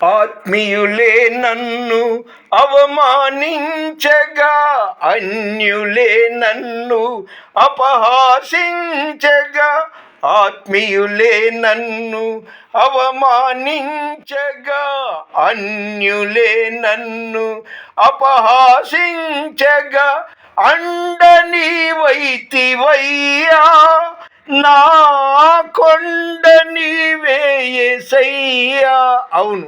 ఆత్మీయులే నన్ను అవమానించగా, అన్యులే నన్ను అపహాసించగా, ఆత్మీయులే నన్ను అవమానించగా, అన్యులే నన్ను అపహాసించగా, అండ నీవైతివయ్యా, నా కొండ నీవే యేసయ్యా. అవును,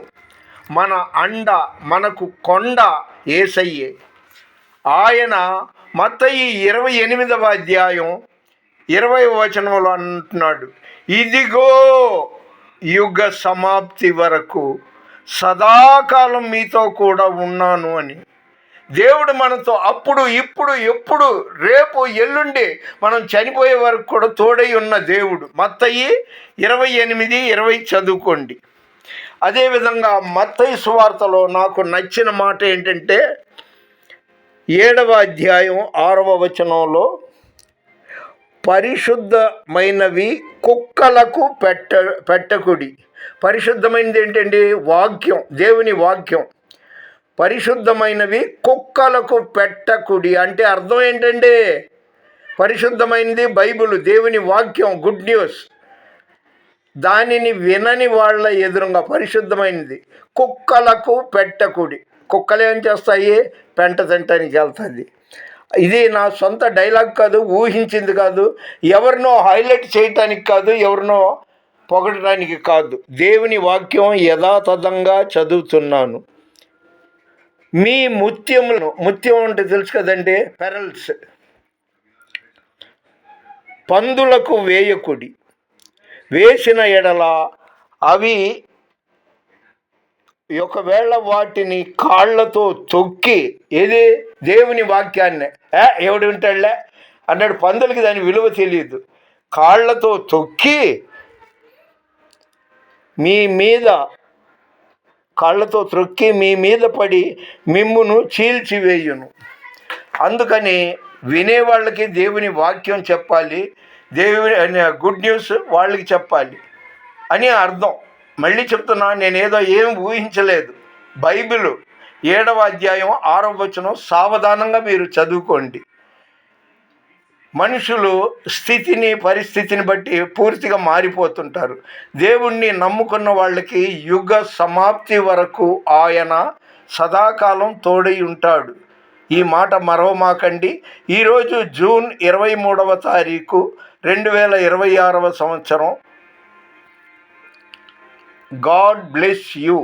మన అండ, మనకు కొండ యేసయ్యే. ఆయన మత్తయి 28వ అధ్యాయం 20వ వచనంలో అంటున్నాడు, ఇదిగో యుగ సమాప్తి వరకు సదాకాలం మీతో కూడా ఉన్నాను అని. దేవుడు మనతో అప్పుడు, ఇప్పుడు, ఎప్పుడు, రేపు, ఎల్లుండి, మనం చనిపోయే వరకు కూడా తోడై ఉన్న దేవుడు. మత్తయి 28:20 చదువుకోండి. అదేవిధంగా మత్తయి సువార్తలో నాకు నచ్చిన మాట ఏంటంటే 7వ అధ్యాయం 6వ వచనంలో, పరిశుద్ధమైనవి కుక్కలకు పెట్టకుడి. పరిశుద్ధమైనది ఏంటండి? వాక్యం, దేవుని వాక్యం. పరిశుద్ధమైనవి కుక్కలకు పెట్టకుడి అంటే అర్థం ఏంటండి? పరిశుద్ధమైనది బైబిల్, దేవుని వాక్యం, గుడ్ న్యూస్. దానిని వినని వాళ్ళ ఎదురుగా పరిశుద్ధమైనది కుక్కలకు పెట్టకుడి. కుక్కలు ఏం చేస్తాయి? పెంట తింటానికి వెళ్తుంది. ఇది నా సొంత డైలాగ్ కాదు, ఊహించింది కాదు, ఎవరినో హైలైట్ చేయటానికి కాదు, ఎవరినో పొగడటానికి కాదు. దేవుని వాక్యం యథాతథంగా చదువుతున్నాను. మీ ముత్యములను, ముత్యం అంటే తెలుసు కదండి, పెరల్స్, పందులకు వేయకుడి. వేసిన ఎడల అవి ఒకవేళ వాటిని కాళ్ళతో తొక్కి, ఏది? దేవుని వాక్యాన్ని ఎవడు వింటాడులే అన్నాడు. పందులకి దాని విలువ తెలియదు. కాళ్ళతో తొక్కి కాళ్ళతో త్రొక్కి మీ మీద పడి మిమ్మును చీల్చివేయును. అందుకని వినేవాళ్ళకి దేవుని వాక్యం చెప్పాలి, దేవుని గుడ్ న్యూస్ వాళ్ళకి చెప్పాలి అని అర్థం. మళ్ళీ చెప్తున్నా, నేనేదో ఏం ఊహించలేదు. బైబిల్ 7వ అధ్యాయం 6వ వచనం సావధానంగా మీరు చదువుకోండి. మనుషులు స్థితిని, పరిస్థితిని బట్టి పూర్తిగా మారిపోతుంటారు. దేవుణ్ణి నమ్ముకున్న వాళ్ళకి యుగ సమాప్తి వరకు ఆయన సదాకాలం తోడై ఉంటాడు. ఈ మాట మరవమాకండి. ఈరోజు జూన్ 23వ తారీఖు 2026వ సంవత్సరం. God bless you.